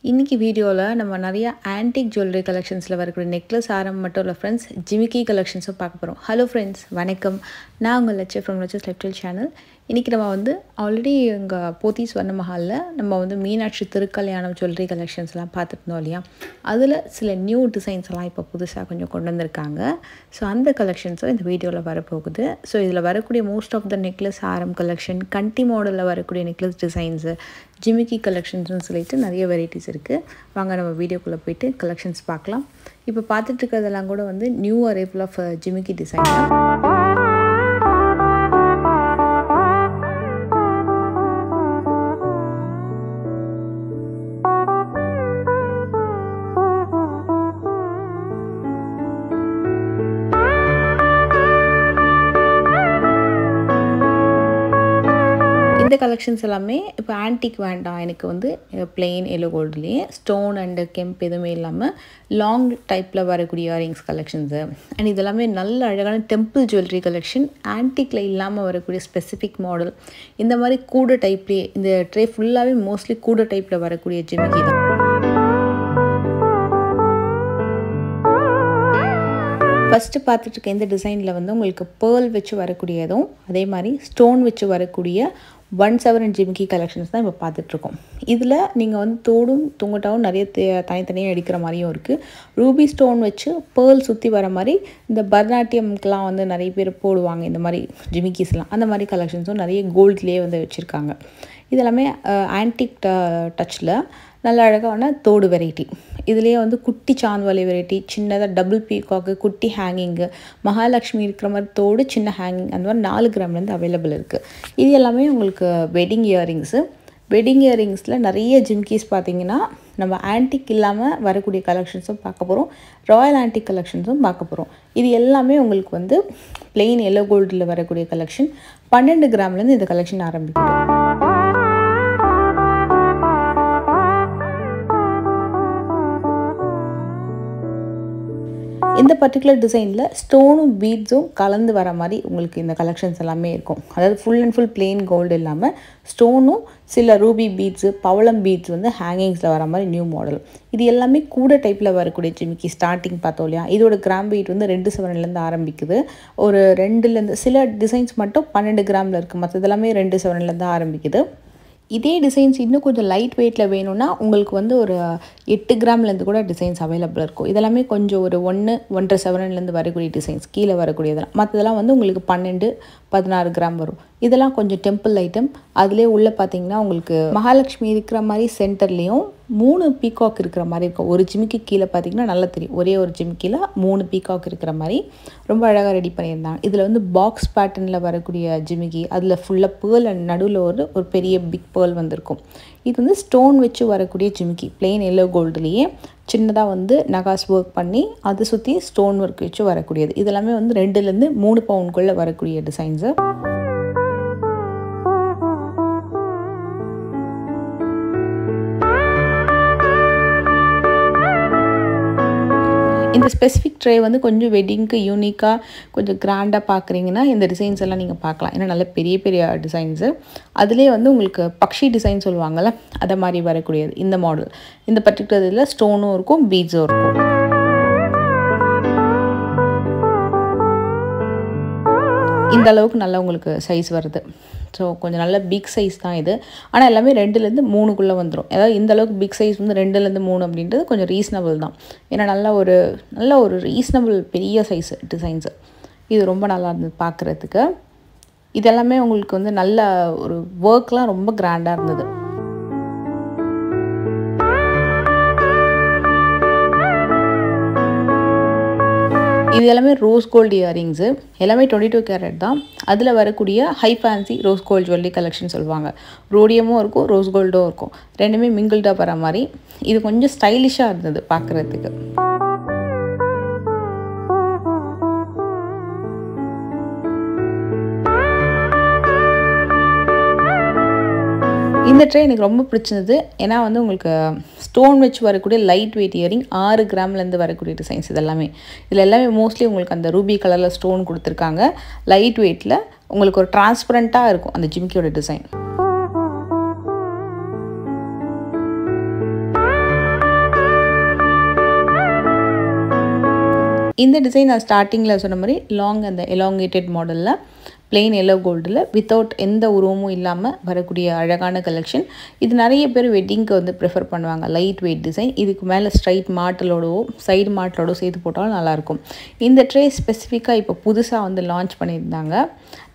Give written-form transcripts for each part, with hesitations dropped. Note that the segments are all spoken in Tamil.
இன்னைக்கு வீடியோல நம்ம நிறைய ஆன்டிக் ஜுவல்லரி கலெக்ஷன்ஸ்ல வரக்கூடிய நெக்லஸ் ஆரம் மட்டும் இல்ல ஃப்ரெண்ட்ஸ் ஜிமிக்கி கலெக்ஷன்ஸும் பார்க்க போறோம். ஹலோ ஃப்ரெண்ட்ஸ், வணக்கம். நான் உங்கள் Lakshu from Lakshu's lifestyle channel. இன்னைக்கு நம்ம ஆல்ரெடி எங்க போத்தி ஸ்வர்ண மஹால்ல நம்ம மீனாட்சி திருக்கல்யாணம் ஜுவல்லரி கலெக்ஷன்ஸ்லாம் பார்த்துட்டு இருந்தோம் இல்லையா. அதில் சில நியூ டிசைன்ஸ்லாம் இப்போ புதுசாக கொஞ்சம் கொண்டு வந்திருக்காங்க. ஸோ அந்த கலெக்ஷன்ஸும் இந்த வீடியோவில் வரப்போகுது. ஸோ இதில் வரக்கூடிய மோஸ்ட் ஆஃப் த நெக்லஸ் ஆரம் கலெக்ஷன், கண்டி மாடலில் வரக்கூடிய நெக்லஸ் டிசைன்ஸு, ஜிமிக்கி கலெக்ஷன்ஸ்னு சொல்லிட்டு நிறைய வெரைட்டிஸ் இருக்குது. வாங்க நம்ம வீடியோக்குள்ளே போயிட்டு கலெக்ஷன்ஸ் பார்க்கலாம். இப்போ பார்த்துட்டு இருக்கிறதெல்லாம் கூட நியூ அரைவல் ஆஃப் ஜிமிக்கி டிசைன். இந்த கலெக்ஷன்ஸ் எல்லாமே இப்போ ஆன்டிக் வேண்டாம், எனக்கு பிளெயின் எல்லோ கோல்டுலேயே ஸ்டோன் அண்டு கெம்ப் எதுவுமே இல்லாமல் லாங் டைப்பில் வரக்கூடிய இயரிங்ஸ் கலெக்ஷன்ஸு அண்ட் இதெல்லாமே நல்ல அழகான டெம்பிள் ஜுவல்லரி கலெக்ஷன். ஆன்டிக்கில் இல்லாமல் வரக்கூடிய ஸ்பெசிஃபிக் மாடல் இந்த மாதிரி கூட டைப்லேயே இந்த ட்ரே ஃபுல்லாகவே மோஸ்ட்லி கூட டைப்பில் வரக்கூடிய ஜிமிக்கி தான். ஃபஸ்ட்டு பார்த்துட்டு இருக்க இந்த டிசைனில் உங்களுக்கு பேர்ல் வச்சு வரக்கூடியதும் அதே மாதிரி ஸ்டோன் வச்சு வரக்கூடிய 1/7 ஜிமிக்கி கலெக்ஷன்ஸ் தான் இப்போ பார்த்துட்ருக்கோம். இதில் நீங்கள் தோடும் துங்கட்டாவும் நிறைய தனித்தனியாக எடுக்கிற மாதிரியும் இருக்குது. ரூபி ஸ்டோன் வச்சு பேர்ல் சுற்றி வர மாதிரி இந்த பரதநாட்டியம்க்கெலாம் நிறைய பேர் போடுவாங்க இந்த மாதிரி ஜிமிக்கிஸ்லாம். அந்த மாதிரி கலெக்ஷன்ஸும் நிறைய கோல்ட்லேயே வச்சுருக்காங்க. இதெல்லாமே ஆன்டிக் டச்சில் நல்ல அழகான தோடு வெரைட்டி. இதுலேயே குட்டி சாந்த்வாலி வெரைட்டி, சின்னதாக டபுள் பீகாக்கு, குட்டி ஹேங்கிங்கு, மகாலட்சுமி இருக்கிற மாதிரி தோடு, சின்ன ஹேங்கிங், அந்த மாதிரி 4 கிராம்லேருந்து அவைலபிள் இருக்குது. இது எல்லாமே உங்களுக்கு வெட்டிங் இயரிங்ஸு. வெட்டிங் இயரிங்ஸில் நிறைய ஜிம்கீஸ் பார்த்திங்கன்னா நம்ம ஆன்டிக் இல்லாமல் வரக்கூடிய கலெக்ஷன்ஸும் பார்க்க போகிறோம், ராயல் ஆன்டிக் கலெக்ஷன்ஸும் பார்க்க போகிறோம். இது எல்லாமே உங்களுக்கு பிளெயின் எல்லோ கோல்டில் வரக்கூடிய கலெக்ஷன். 12 கிராம்லேருந்து இந்த கலெக்ஷன் ஆரம்பிக்குது. இந்த பர்டிகுலர் டிசைனில் ஸ்டோனும் பீட்ஸும் கலந்து வர மாதிரி உங்களுக்கு இந்த கலெக்ஷன்ஸ் எல்லாமே இருக்கும். அதாவது full and full plain gold இல்லாமல் ஸ்டோனும் சில ரூபி பீட்ஸு, பவளம் பீட்ஸ் ஹேங்கிங்ஸில் வர மாதிரி நியூ மாடல். இது எல்லாமே கூட டைப்பில் வரக்கூடிய ஜிமிக்கி. ஸ்டார்டிங் பார்த்தோம் இல்லையா, இதோட கிராம் வெயிட் 2/7 ஆரம்பிக்குது. ஒரு 2 சில டிசைன்ஸ் மட்டும் 12 கிராமில் இருக்குது, மற்றதெல்லாமே 2/7 ஆரம்பிக்குது. இதே டிசைன்ஸ் இன்னும் கொஞ்சம் லைட் வெயிட்டில் வேணும்னா உங்களுக்கு ஒரு 8 கிராம்லேருந்து கூட டிசைன்ஸ் அவைலபிள் இருக்கும். இதெல்லாமே கொஞ்சம் ஒரு 1.5 வரக்கூடிய டிசைன்ஸ் கீழே வரக்கூடியதெல்லாம். மற்றதெல்லாம் உங்களுக்கு 12-16 கிராம் வரும். இதெல்லாம் கொஞ்சம் டெம்பிள் ஐட்டம். அதிலே உள்ளே பார்த்தீங்கன்னா உங்களுக்கு மகாலட்சுமி இருக்கிற மாதிரி சென்டர்லேயும் 3 பீகாக் இருக்கிற மாதிரி இருக்கும். ஒரு ஜிமிக்கி கீழே பார்த்தீங்கன்னா நல்லா தெரியும், ஒரே ஒரு ஜிமிக்கியில் 3 பீகாக் இருக்கிற மாதிரி ரொம்ப அழகாக ரெடி பண்ணியிருந்தாங்க. இதில் பாக்ஸ் பேட்டர்னில் வரக்கூடிய ஜிமிக்கி, அதில் ஃபுல்லாக பேர்ல் அண்ட் நடுவில் ஒரு பெரிய பிக் பேர்ல் வந்திருக்கும். இது ஸ்டோன் வச்சு வரக்கூடிய ஜிமிக்கி, பிளெயின் எல்லோ கோல்டுலேயே சின்னதாக நகாஸ் ஒர்க் பண்ணி அதை சுற்றி ஸ்டோன் ஒர்க் வச்சு வரக்கூடியது. இதெல்லாமே 2லேருந்து 3 பவுண்டுக்குள்ளே வரக்கூடிய டிசைன்ஸு. இந்த ஸ்பெசிஃபிக் ட்ரே கொஞ்சம் வெட்டிங்க்கு யூனிக்காக கொஞ்சம் கிராண்டாக பார்க்குறீங்கன்னா இந்த டிசைன்ஸ் எல்லாம் நீங்கள் பார்க்கலாம். ஏன்னா நல்ல பெரிய பெரிய டிசைன்ஸு. அதிலே உங்களுக்கு பக்ஷி டிசைன் சொல்லுவாங்கள்ல, அதை மாதிரி வரக்கூடியது இந்த மாடல். இந்த பர்டிகுலர் இதில் ஸ்டோனும் இருக்கும், பீட்ஸும் இருக்கும். இந்த அளவுக்கு நல்லா உங்களுக்கு சைஸ் வருது. ஸோ கொஞ்சம் நல்ல பிக் சைஸ் தான் இது. ஆனால் எல்லாமே 2லேருந்து 3க்குள்ளே வந்துடும். அதாவது இந்த அளவுக்கு பிக் சைஸ் 2லேருந்து 3 அப்படின்றது கொஞ்சம் ரீசனபிள் தான். ஏன்னா நல்ல ஒரு ரீசனபிள் பெரிய சைஸ் டிசைன்ஸு. இது ரொம்ப நல்லா இருந்தது பார்க்குறதுக்கு. இதெல்லாமே உங்களுக்கு நல்ல ஒரு ஒர்க்லாம் ரொம்ப கிராண்டாக இருந்தது. இது எல்லாமே ரோஸ் கோல்டு இயரிங்ஸு. எல்லாமே 22 கேரட் தான். அதில் வரக்கூடிய high fancy rose gold jewellery collection சொல்லுவாங்க. ரோடியமும் இருக்கும், ரோஸ் கோல்டும் இருக்கும். ரெண்டுமே மிங்கிள்டாக வர மாதிரி. இது கொஞ்சம் ஸ்டைலிஷாக இருந்தது பார்க்குறதுக்கு. இந்த ட்ரே எனக்கு ரொம்ப பிடிச்சிருந்தது. ஏன்னா உங்களுக்கு ஸ்டோன் வச்சு வரக்கூடிய லைட் வெயிட் இயரிங் 6 கிராம்லேருந்து வரக்கூடிய டிசைன்ஸ் இதெல்லாமே. இதில் எல்லாமே மோஸ்ட்லி உங்களுக்கு அந்த ரூபி கலரில் ஸ்டோன் கொடுத்துருக்காங்க. லைட் வெயிட்டில் உங்களுக்கு ஒரு டிரான்ஸ்பரண்ட்டாக இருக்கும் அந்த ஜிமிக்கியோட டிசைன். இந்த டிசைன் நான் ஸ்டார்டிங்கில் சொன்ன மாதிரி லாங் அந்த எலாங்கேட்டட் மாடலில் plain yellow goldல வித்தவுட் எந்த உருவமும் இல்லாமல் வரக்கூடிய அழகான கலெக்ஷன். இது நிறைய பேர் வெட்டிங்க்கு வந்து ப்ரிஃபர் பண்ணுவாங்க. Light weight design. இதுக்கு மேலே ஸ்ட்ரைட் மாட்டலோடோ சைடு மாட்டலோடோ சேர்த்து போட்டாலும் நல்லாயிருக்கும். இந்த ட்ரே ஸ்பெசிஃபிக்காக இப்போ புதுசாக வந்து லான்ச் பண்ணியிருந்தாங்க.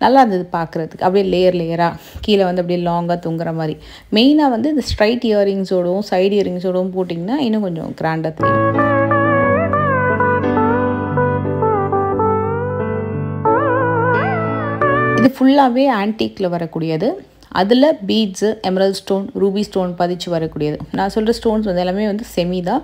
நல்லா இருந்தது பார்க்குறதுக்கு. அப்படியே லேயராக கீழே வந்து அப்படியே லாங்காக தொங்குற மாதிரி. மெயினாக வந்து இந்த ஸ்ட்ரைட் இயரிங்ஸோடவும் சைடு இயரிங்ஸோடவும் போட்டிங்கன்னா இன்னும் கொஞ்சம் கிராண்டாக தெரியும். இது ஃபுல்லாகவே ஆன்டிக்கில் வரக்கூடியது. அதில் beads, emerald stone, ruby stone பதிச்சு வரக்கூடியது. நான் சொல்கிற ஸ்டோன்ஸ் வந்து எல்லாமே வந்து செமி தான்.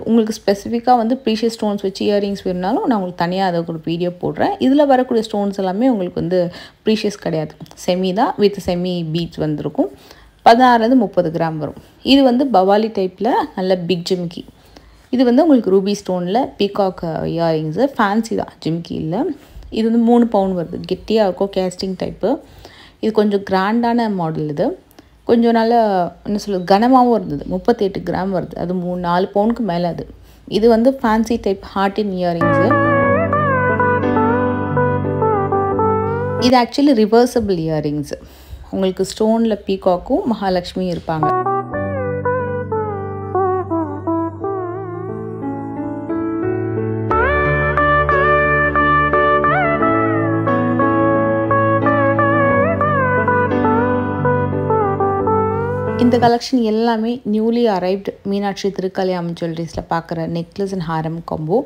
உங்களுக்கு ஸ்பெசிஃபிக்காக வந்து ப்ரீஷியஸ் ஸ்டோன்ஸ் வச்சு இயரிங்ஸ் வேணுனாலும் நான் உங்களுக்கு தனியாக அதை ஒரு வீடியோ போடுறேன். இதில் வரக்கூடிய ஸ்டோன்ஸ் எல்லாமே உங்களுக்கு வந்து ப்ரீஷியஸ் கிடையாது, செமி தான். வித் செமி பீட்ஸ் வந்திருக்கும். 16-30 கிராம் வரும். இது வந்து பவாலி டைப்பில் நல்ல பிக் ஜிம்கி. இது வந்து உங்களுக்கு ரூபி ஸ்டோனில் பீகாக் இயரிங்ஸு. ஃபேன்சி தான், ஜிம்கி இல்லை. இது வந்து 3 பவுன் வருது. கெட்டியாக இருக்கும், கேஸ்டிங் டைப்பு. இது கொஞ்சம் கிராண்டான மாடல். இது கொஞ்சம் நல்லா என்ன சொல்லுது, கனமாகவும் இருந்தது. 38 கிராம் வருது. அது 4 பவுனுக்கு மேலே. அது இது வந்து ஃபேன்சி டைப் ஹார்டின் இயரிங்ஸு. இது ஆக்சுவலி ரிவர்சபிள் இயரிங்ஸு. உங்களுக்கு ஸ்டோனில் பீகாக்கும் மகாலட்சுமியும் இருப்பாங்க. இந்த கலெக்ஷன் எல்லாமே நியூலி அரைவ்டு மீனாட்சி திருக்கல்யாணம் ஜுவல்லரிஸில் பார்க்குற necklace and Haram combo.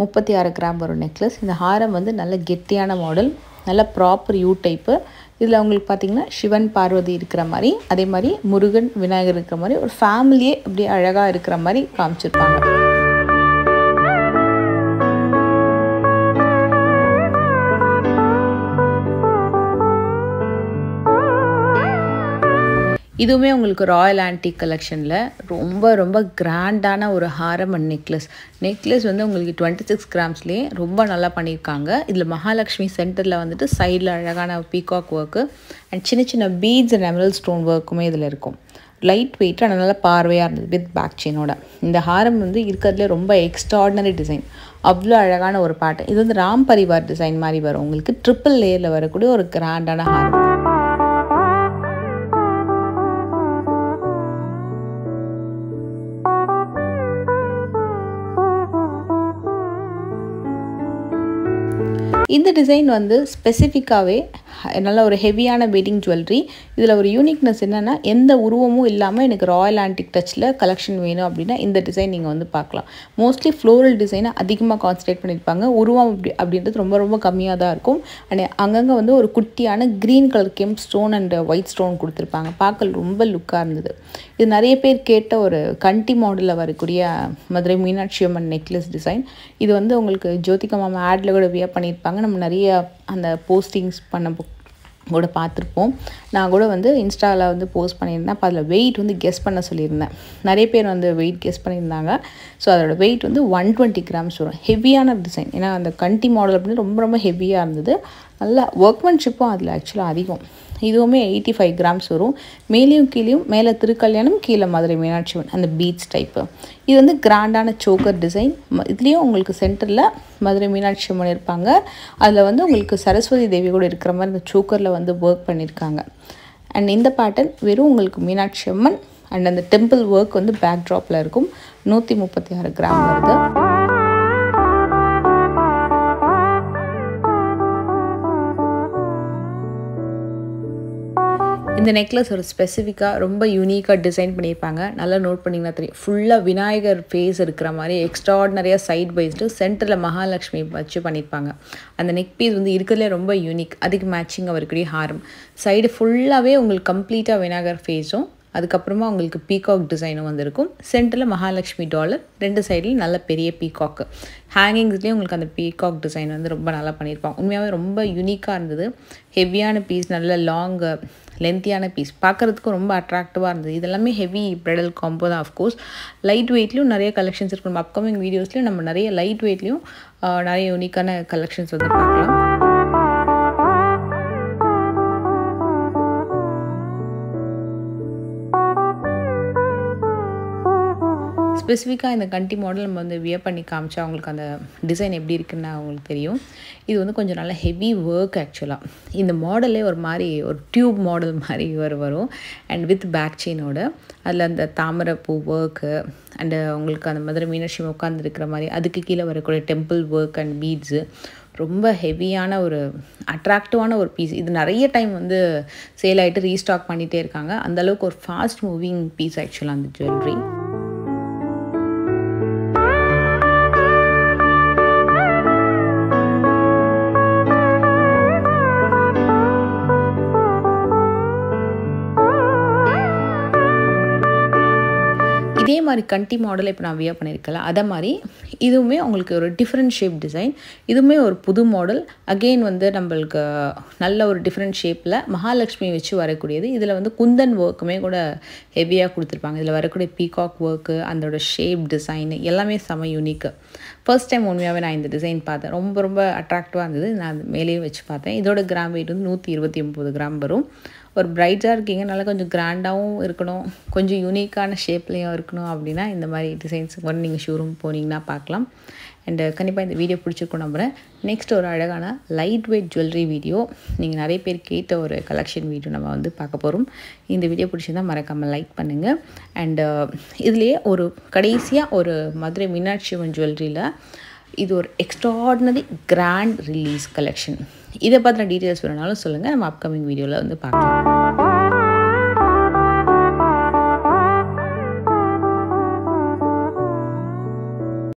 36 gram வரும் நெக்லஸ். இந்த ஹாரம் வந்து நல்ல கெட்டியான மாடல், நல்ல ப்ராப்பர் யூ டைப்பு. இதில் உங்களுக்கு பார்த்திங்கன்னா சிவன் பார்வதி இருக்கிற மாதிரி, அதே மாதிரி முருகன் விநாயகர் இருக்கிற மாதிரி ஒரு ஃபேமிலியே அப்படியே அழகாக இருக்கிற மாதிரி காமிச்சிருப்பாங்க. இதுவுமே உங்களுக்கு ராயல் ஆன்டிக் கலெக்ஷனில் ரொம்ப ரொம்ப கிராண்டான ஒரு ஹாரம் அண்ட் நெக்லஸ் வந்து உங்களுக்கு 26 கிராம்ஸ்லேயே ரொம்ப நல்லா பண்ணியிருக்காங்க. இதில் மகாலட்சுமி சென்டரில் வந்துட்டு சைடில் அழகான பீகாக் ஒர்க்கு அண்ட் சின்ன சின்ன பீட்ஸ் அண்ட் எமரல்ட் ஸ்டோன் ஒர்க்குமே இதில் இருக்கும். லைட் வெயிட் ஆனால் நல்லா பார்வையாக இருந்தது வித் பேக் செயினோட. இந்த ஹாரம் வந்து இருக்கிறதுல ரொம்ப எக்ஸ்ட்ராடினரி டிசைன். அவ்வளோ அழகான ஒரு பேட்டர்ன். இது வந்து ராம் பரிவார் டிசைன் மாதிரி வரும். உங்களுக்கு ட்ரிப்பிள் லேயரில் வரக்கூடிய ஒரு கிராண்டான ஹாரம். இந்த டிசைன் வந்து ஸ்பெசிஃபிக்காகவே நல்ல ஒரு ஹெவியான வெட்டிங் ஜுவல்லரி. இதில் ஒரு யூனிக்னஸ் என்னென்னா, எந்த உருவமும் இல்லாமல் எனக்கு ராயல் ஆன்டிக் டச்சில் கலெக்ஷன் வேணும் அப்படின்னா இந்த டிசைன் நீங்கள் வந்து பார்க்கலாம். மோஸ்ட்லி ஃப்ளோரல் டிசைனை அதிகமாக கான்சன்ட்ரேட் பண்ணியிருப்பாங்க. உருவம் அப்படின்றது ரொம்ப ரொம்ப கம்மியாக தான் இருக்கும். அண்ட் அங்கங்கே வந்து ஒரு குட்டியான green colour kemp stone and white stone கொடுத்துருப்பாங்க. பார்க்க ரொம்ப லுக்காக இருந்தது. இது நிறைய பேர் கேட்ட ஒரு கண்டி மாடலில் வரக்கூடிய மதுரை மீனாட்சி அம்மன் நெக்லஸ் டிசைன். இது வந்து உங்களுக்கு ஜோதிகா மாமா ஆடில் கூட வியர் பண்ணியிருப்பாங்க. நம்ம நிறைய அந்த போஸ்டிங்ஸ் பண்ண கூட பார்த்துருப்போம். நான் கூட வந்து இன்ஸ்டாவில் வந்து போஸ்ட் பண்ணியிருந்தேன். அப்போ அதில் வெயிட் வந்து கெஸ் பண்ண சொல்லியிருந்தேன். நிறைய பேர் வந்து வெயிட் கெஸ் பண்ணியிருந்தாங்க. ஸோ அதோட வெயிட் வந்து 120 கிராம்ஸ் வரும். ஹெவியான டிசைன். ஏன்னா அந்த கண்டி மாடல் அப்படின்னு ரொம்ப ரொம்ப ஹெவியாக இருந்தது. நல்ல ஒர்க்மேன்ஷிப்பும் அதில் ஆக்சுவலாக அதிகம். இதுவுமே 85 கிராம்ஸ் வரும். மேலேயும் கீழேயும், மேலே திருக்கல்யாணம், கீழே மதுரை மீனாட்சி அந்த பீட்ஸ் டைப்பு. இது வந்து கிராண்டான சோக்கர் டிசைன். இதுலேயும் உங்களுக்கு சென்டரில் மதுரை மீனாட்சி அம்மன் இருப்பாங்க. அதில் வந்து உங்களுக்கு சரஸ்வதி தேவி கூட இருக்கிற மாதிரி இந்த சோக்கரில் வந்து ஒர்க் பண்ணியிருக்காங்க. அண்ட் இந்த பேட்டர்ன் வெறும் உங்களுக்கு மீனாட்சி அம்மன் அண்ட் அந்த டெம்பிள் ஒர்க் வந்து பேக் ட்ராப்பில் இருக்கும். 136 கிராம் வருது. இந்த நெக்லஸ் ஒரு ஸ்பெசிஃபிக்காக ரொம்ப யூனிக்காக டிசைன் பண்ணியிருப்பாங்க. நல்லா நோட் பண்ணிங்கன்னா தெரியும். ஃபுல்லாக விநாயகர் ஃபேஸ் இருக்கிற மாதிரி எக்ஸ்ட்ராடினரியாக சைட் வைஸ்டு சென்டரில் மகாலட்சுமி வச்சு பண்ணியிருப்பாங்க. அந்த நெக் பீஸ் வந்து இருக்கிறதுலே ரொம்ப யூனிக். அதுக்கு மேட்சிங்காக வரக்கூடிய ஹாரம். சைடு ஃபுல்லாகவே உங்களுக்கு கம்ப்ளீட்டாக விநாயகர் ஃபேஸும் அதுக்கப்புறமா உங்களுக்கு பீகாக் டிசைனும் வந்திருக்கும். சென்டரில் மகாலட்சுமி டாலர், 2 சைட்லையும் நல்ல பெரிய பீகாக்கு. ஹேங்கிங்ஸ்லேயும் உங்களுக்கு அந்த பீகாக் டிசைன் வந்து ரொம்ப நல்லா பண்ணியிருப்பாங்க. உண்மையாகவே ரொம்ப யூனிக்காக இருந்தது. ஹெவியான பீஸ், நல்ல லாங் லென்த்தியான பீஸ், பார்க்குறதுக்கும் ரொம்ப அட்ராக்டிவாக இருந்தது. இதெல்லாமே ஹெவி ப்ரைடல் காம்போ தான். ஆஃப்கோர்ஸ் லைட் வெயிட்லேயும் நிறைய கலெக்ஷன்ஸ் இருக்கும். நம்ம அப்கமிங் வீடியோஸ்லேயும் நம்ம நிறைய லைட் வெயிட்லேயும் நிறைய யூனிக்கான கலெக்ஷன்ஸ் வந்து பார்க்கலாம். ஸ்பெசிஃபிக்காக இந்த கண்டி மாடல் நம்ம வந்து வியர் பண்ணி காமிச்சா அவங்களுக்கு அந்த டிசைன் எப்படி இருக்குன்னு அவங்களுக்கு தெரியும். இது வந்து கொஞ்சம் நல்ல ஹெவி ஒர்க் ஆக்சுவலாக. இந்த மாடலே ஒரு மாதிரி ஒரு டியூப் மாடல் மாதிரி வரும் அண்ட் வித் பேக் செயினோட. அதில் அந்த தாமரைப்பூ ஒர்க்கு அண்டு உங்களுக்கு அந்த மதுரை மீனாட்சி உட்காந்துருக்கிற மாதிரி அதுக்கு கீழே வரக்கூடிய டெம்பிள் ஒர்க் அண்ட் பீட்ஸு ரொம்ப ஹெவியான ஒரு அட்ராக்டிவான ஒரு பீஸ். இது நிறைய டைம் வந்து சேல் ஆகிட்டு ரீஸ்டாக் பண்ணிகிட்டே இருக்காங்க. அந்தளவுக்கு ஒரு ஃபாஸ்ட் மூவிங் பீஸ் ஆக்சுவலாக அந்த ஜுவல்லரி. இதே மாதிரி கண்டி மாடல் இப்போ நான் வியர் பண்ணியிருக்கல, அதை மாதிரி இதுவுமே உங்களுக்கு ஒரு டிஃப்ரெண்ட் ஷேப் டிசைன். இதுவுமே ஒரு புது மாடல். அகெயின் வந்து நம்மளுக்கு நல்ல ஒரு டிஃப்ரெண்ட் ஷேப்பில் மகாலட்சுமி வச்சு வரக்கூடியது. இதில் வந்து குந்தன் ஒர்க்குமே கூட ஹெவியாக கொடுத்துருப்பாங்க. இதில் வரக்கூடிய பீகாக் ஒர்க்கு, அதோட ஷேப் டிசைன் எல்லாமே செம யூனிக்கு. ஃபர்ஸ்ட் டைம் உண்மையாகவே நான் இந்த டிசைன் பார்த்தேன். ரொம்ப ரொம்ப அட்ராக்டிவாக இருந்தது. நான் மேலேயே வச்சு பார்த்தேன். இதோட கிராம் வெயிட் வந்து 129 கிராம் வரும். ஒரு பிரைட்டாக இருக்கீங்க, நல்லா கொஞ்சம் கிராண்டாகவும் இருக்கணும், கொஞ்சம் யூனிக்கான ஷேப்லேயும் இருக்கணும் அப்படின்னா இந்த மாதிரி டிசைன்ஸ் கூட நீங்கள் ஷோரூம் போனீங்கன்னா பார்க்கலாம். அண்டு கண்டிப்பாக இந்த வீடியோ பிடிச்சிருக்கும் நம்புகிறேன். நெக்ஸ்ட் ஒரு அழகான லைட் வெயிட் ஜுவல்லரி வீடியோ, நீங்கள் நிறைய பேர் கேட்ட ஒரு கலெக்ஷன் வீடியோ நம்ம வந்து பார்க்க போகிறோம். இந்த வீடியோ பிடிச்சிருந்தால் மறக்காமல் லைக் பண்ணுங்கள். அண்டு இதுலேயே ஒரு கடைசியாக ஒரு மதுரை மீனாட்சி அம்மன் ஜுவல்லரியில் இது ஒரு எக்ஸ்ட்ராடினரி கிராண்ட் ரிலீஸ் கலெக்ஷன். இதை பற்றின டீட்டெயில்ஸ் வேணுனாலும் சொல்லுங்கள், நம்ம அப்கமிங் வீடியோவில் வந்து பார்க்கலாம்.